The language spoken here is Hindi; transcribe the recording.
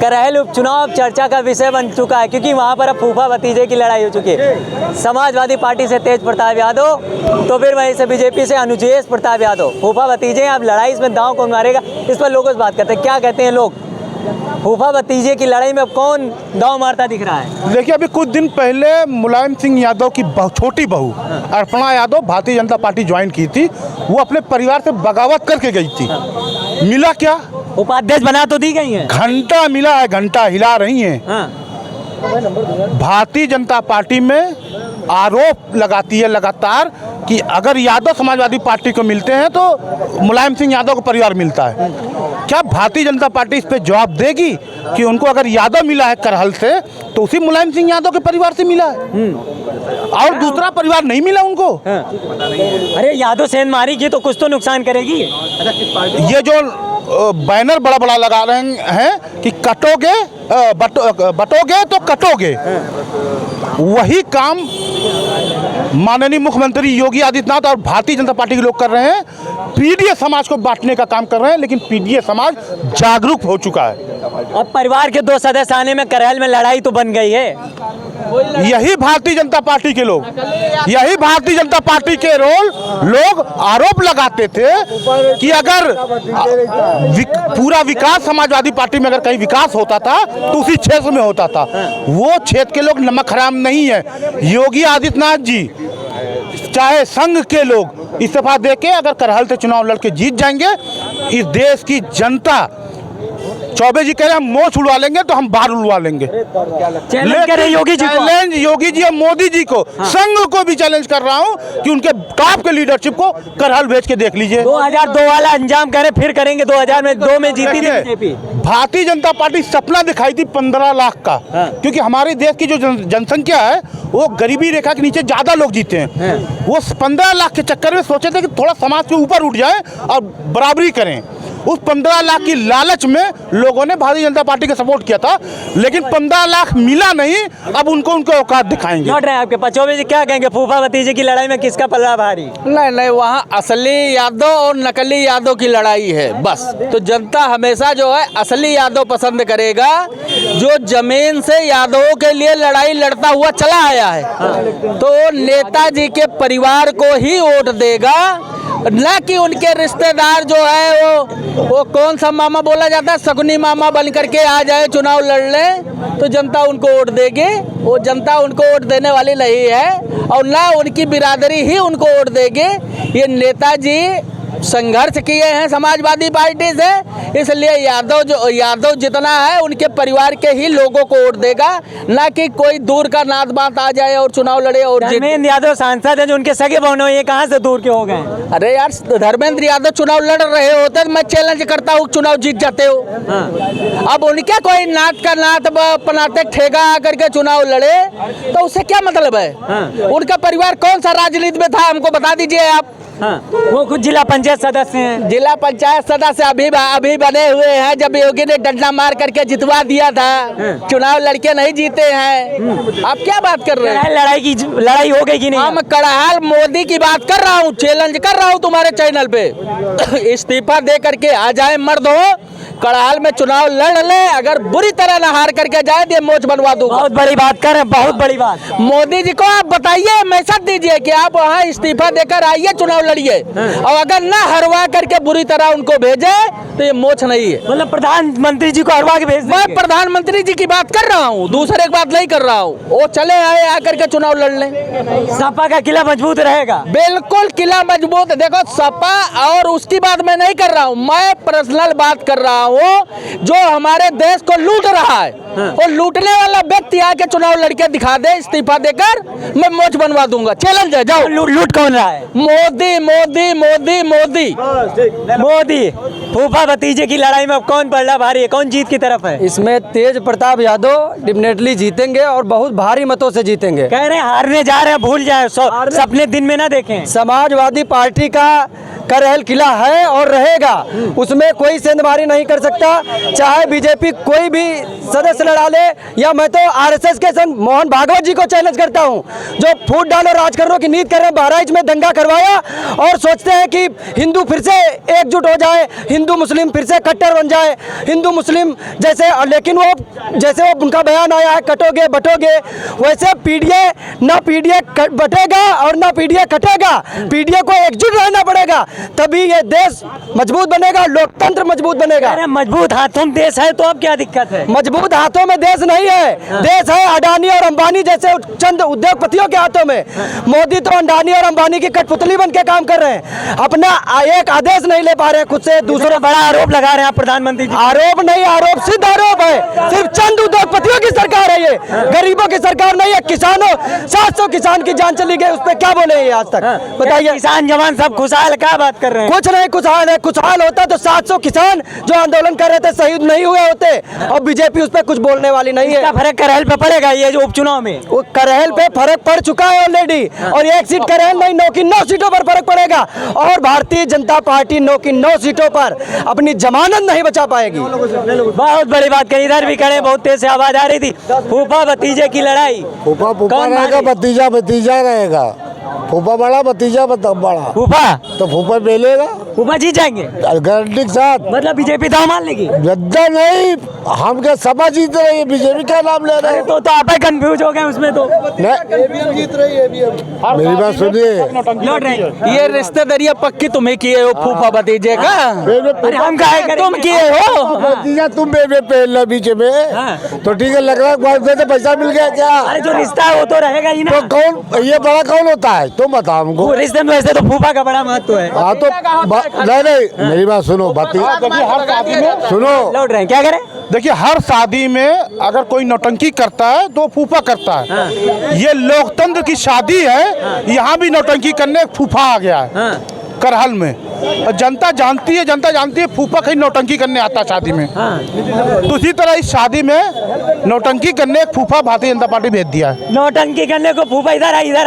करहल उपचुनाव चर्चा का विषय बन चुका है, क्योंकि वहां पर अब फूफा भतीजे की लड़ाई हो चुकी है। समाजवादी पार्टी से तेज प्रताप यादव, तो फिर वहीं से बीजेपी से अनुजेश प्रताप यादव, फूफा भतीजे। अब लड़ाई इसमें दांव कौन मारेगा, इस पर लोग बात करते हैं। क्या कहते हैं लोग, फूफा भतीजे की लड़ाई में अब कौन दांव मारता दिख रहा है? देखिए, अभी कुछ दिन पहले मुलायम सिंह यादव की छोटी बहू अर्पणा यादव भारतीय जनता पार्टी ज्वाइन की थी। वो अपने परिवार से बगावत करके गई थी। मिला क्या? उपाध्यक्ष बना तो दी गई है, घंटा मिला है, घंटा हिला रही है। भारतीय जनता पार्टी में आरोप लगाती है लगातार कि अगर यादव समाजवादी पार्टी को मिलते हैं तो मुलायम सिंह यादव को परिवार मिलता है। क्या भारतीय जनता पार्टी इस पे जवाब देगी कि उनको अगर यादव मिला है करहल से तो उसी मुलायम सिंह यादव के परिवार से मिला है और दूसरा परिवार नहीं मिला उनको? अरे यादव सेन मारी की तो कुछ तो नुकसान करेगी। ये जो बैनर बड़ा बड़ा लगा रहे हैं कि कटोगे बटोगे तो कटोगे, वही काम माननीय मुख्यमंत्री योगी आदित्यनाथ और भारतीय जनता पार्टी के लोग कर रहे हैं। पीडीए समाज को बांटने का काम कर रहे हैं, लेकिन पीडीए समाज जागरूक हो चुका है। अब परिवार के 2 सदस्य आने में करहल में लड़ाई तो बन गई है। यही भारतीय जनता पार्टी के लोग, यही भारतीय जनता पार्टी के लोग आरोप लगाते थे कि अगर पूरा विकास समाजवादी पार्टी में अगर कहीं विकास होता था तो उसी क्षेत्र में होता था। वो क्षेत्र के लोग नमक हराम नहीं है। योगी आदित्यनाथ जी चाहे संघ के लोग इस्तीफा देके अगर करहल से चुनाव लड़के जीत जाएंगे, इस देश की जनता, चौबे जी कह रहे हैं हम मोछ उड़वा लेंगे तो हम बाहर उड़वा लेंगे। चैलेंज कर रहे योगी जी को, चैलेंज योगी जी और मोदी जी को, संघ को भी चैलेंज कर रहा हूं कि उनके टॉप के लीडरशिप को करहल भेज के देख लीजिए। 2002 वाला अंजाम कह रहे फिर करेंगे। 2002 में जीती थी बीजेपी। भारतीय जनता पार्टी सपना दिखाई थी 15 लाख का, क्योंकि हमारे देश की जो जनसंख्या है वो गरीबी रेखा के नीचे ज्यादा लोग जीते हैं। वो 15 लाख के चक्कर में सोचे थे कि थोड़ा समाज के ऊपर उठ जाए और बराबरी करें। उस 15 लाख की लालच में लोगों ने भारतीय जनता पार्टी का सपोर्ट किया था, लेकिन 15 लाख मिला नहीं। अब उनको औकात दिखाएंगे। लौट रहे हैं आपके चौबे जी, क्या कहेंगे फूफा भतीजे की लड़ाई में किसका पल्ला भारी? नहीं, वहाँ असली यादव और नकली यादव की लड़ाई है बस। तो जनता हमेशा जो है असली यादव पसंद करेगा, जो जमीन से यादवों के लिए लड़ाई लड़ता हुआ चला आया है। तो नेताजी के परिवार को ही वोट देगा, न कि उनके रिश्तेदार जो है वो कौन सा मामा बोला जाता है, शकुनी मामा बन करके आ जाए चुनाव लड़ ले तो जनता उनको वोट देगी। वो जनता उनको वोट देने वाली नहीं है और ना उनकी बिरादरी ही उनको वोट देगी। ये नेताजी संघर्ष किए हैं समाजवादी पार्टी से, इसलिए यादव जितना है उनके परिवार के ही लोगों को वोट देगा, ना कि कोई दूर का नात बात आ जाए और चुनाव लड़े। और धर्मेंद्र यादव सांसद है जो उनके सगे बहनों, ये कहाँ से दूर के हो गए? अरे यार, धर्मेंद्र यादव चुनाव लड़ रहे होते तो मैं चैलेंज करता हूँ चुनाव जीत जाते हो। अब उनके कोई नात का नात बनाते ठेका आकर के चुनाव लड़े तो उससे क्या मतलब है? उनका परिवार कौन सा राजनीति में था, हमको बता दीजिए आप। वो कुछ जिला पंचायत सदस्य हैं। जिला पंचायत सदस्य अभी बने हुए हैं, जब योगी ने डंडा मार करके जितवा दिया था। चुनाव लड़के नहीं जीते हैं। आप क्या बात कर रहे हैं? लड़ाई हो गई कि नहीं? हम करहल मोदी की बात कर रहा हूँ, चैलेंज कर रहा हूँ तुम्हारे चैनल पे। इस्तीफा दे करके आ जाए मर्द हो, करहल में चुनाव लड़ ले, अगर बुरी तरह न हार करके जाए तो मोच बनवा दूंगा। बहुत बड़ी बात कर रहे हैं, बहुत बड़ी बात। मोदी जी को आप बताइए, मैसेज दीजिए कि आप वहाँ इस्तीफा देकर आइए, चुनाव लड़िए, और अगर ना हरवा करके बुरी तरह उनको भेजे तो ये मोच नहीं है। मतलब प्रधानमंत्री जी को हरवा के भेज? मैं प्रधानमंत्री जी की बात कर रहा हूँ, दूसरे की बात नहीं कर रहा हूँ। वो चले आए आकर के चुनाव लड़ लें। सपा का किला मजबूत रहेगा? बिल्कुल किला मजबूत। देखो, सपा और उसकी बात मैं नहीं कर रहा हूँ, मैं पर्सनल बात कर रहा हूँ। जो हमारे देश को लूट रहा है, और लूटने वाला व्यक्ति आके चुनाव लड़के दिखा दे इस्तीफा देकर, मैं मोच बनवा दूंगा। चैलेंज है, जाओ। लूट कौन रहा है? मोदी मोदी मोदी मोदी मोदी। फूफा भतीजे की लड़ाई में अब कौन पलड़ा भारी है, कौन जीत की तरफ है? इसमें तेज प्रताप यादव डेफिनेटली जीतेंगे और बहुत भारी मतों से जीतेंगे। कह रहे हैं हारने जा रहे हैं, भूल जाए, सपने दिन में ना देखें। समाजवादी पार्टी का करहल किला है और रहेगा, उसमें कोई सेंधमारी नहीं कर सकता। चाहे बीजेपी कोई भी सदस्य लड़ा ले, या मैं तो आरएसएस के संग मोहन भागवत जी को चैलेंज करता हूं, जो फूट डालो राज करो की नीति कर रहे हैं। बहराइच में दंगा करवाया और सोचते हैं कि हिंदू फिर से एकजुट हो जाए, हिंदू मुस्लिम फिर से कट्टर बन जाए, हिंदू मुस्लिम जैसे, लेकिन वो जैसे वो उनका बयान आया है कटोगे बटोगे, वैसे पीडीए ना पीडीए बटेगा और ना पीडीए कटेगा। पीडीए को एकजुट रहना पड़ेगा, तभी ये देश मजबूत बनेगा, लोकतंत्र मजबूत बनेगा। अरे मजबूत हाथों में देश है तो अब क्या दिक्कत है? मजबूत हाथों में देश नहीं है, देश है अडानी और अंबानी जैसे चंद उद्योगपतियों के हाथों में। मोदी तो अडानी और अंबानी की कठपुतली बन के काम कर रहे हैं, अपना एक आदेश नहीं ले पा रहे हैं खुद से। दूसरा बड़ा आरोप लगा रहे हैं आप प्रधानमंत्री जी। आरोप नहीं, आरोप सिद्ध आरोप है। सिर्फ चंद उद्योगपतियों की सरकार है ये, गरीबों की सरकार नहीं है। किसानों 700 किसान की जान चली गई, उस पर क्या बोले ये आज तक बताइए? किसान जवान सब खुशहाल, क्या बात कर रहे हैं? कुछ नहीं खुशहाल है। खुशहाल होता तो 700 किसान जो आंदोलन कर रहे थे शहीद नहीं हुए होते, और बीजेपी उस पर कुछ बोलने वाली नहीं है। क्या फर्क करहल पे पड़ेगा ये जो उपचुनाव में? वो करहल पे फर्क पड़ चुका है ऑलरेडी, और एक सीट करहल नहीं 9 की 9 सीटों पर फर्क पड़ेगा। और भारतीय जनता पार्टी 9 की 9 सीटों पर अपनी जमानत नहीं बचा पाएगी। बहुत बड़ी बात कही, इधर भी खड़े, बहुत तेज से आवाज आ रही थी। फूफा भतीजे की लड़ाई, फूफा फूफा कौन रहेगा, मारे? भतीजा भतीजा रहेगा। फूफा बड़ा भतीजा बड़ा, फूफा तो फूफा बेलेगा फूफा जीत जाएंगे, गारंटी के साथ। मतलब बीजेपी दाव मान लेगी? गद्दा नहीं, हम क्या सपा जीत रही है, बीजेपी का नाम ले रहे अरे हैं। तो आप कंफ्यूज हो गए उसमें तो। नहीं, जीत रही है मेरी बात सुनिए, लौट रहे हैं। ये रिश्तेदारिया पक्की तुम्हें किए हो फूफा भतीजे का? अरे हम काहे करेंगे? तुम किए हो? भतीजा तुम बेबे पहला बीच में, तो ठीक है, लग रहा है बात से पैसा मिल गया क्या? अरे जो रिश्ता है वो तो रहेगा ही ना। तो कौन ये बड़ा कौन होता है, तुम बताओ हमको। वो रिश्ते में वैसे तो फूफा का बड़ा महत्व है। हाँ तो नहीं मेरी बात सुनो, भतीजा सुनो। लौट रहे हैं, क्या करें? देखिए हर शादी में अगर कोई नौटंकी करता है तो फूफा करता है। ये लोकतंत्र की शादी है, यहाँ भी नौटंकी करने एक फूफा आ गया है करहल में। और जनता जानती है फूफा कहीं नौटंकी करने आता है शादी में। तो उसी तरह इस शादी में नौटंकी करने एक फूफा भारतीय जनता पार्टी भेज दिया है। नौटंकी करने को फूफा इधर आ इधर।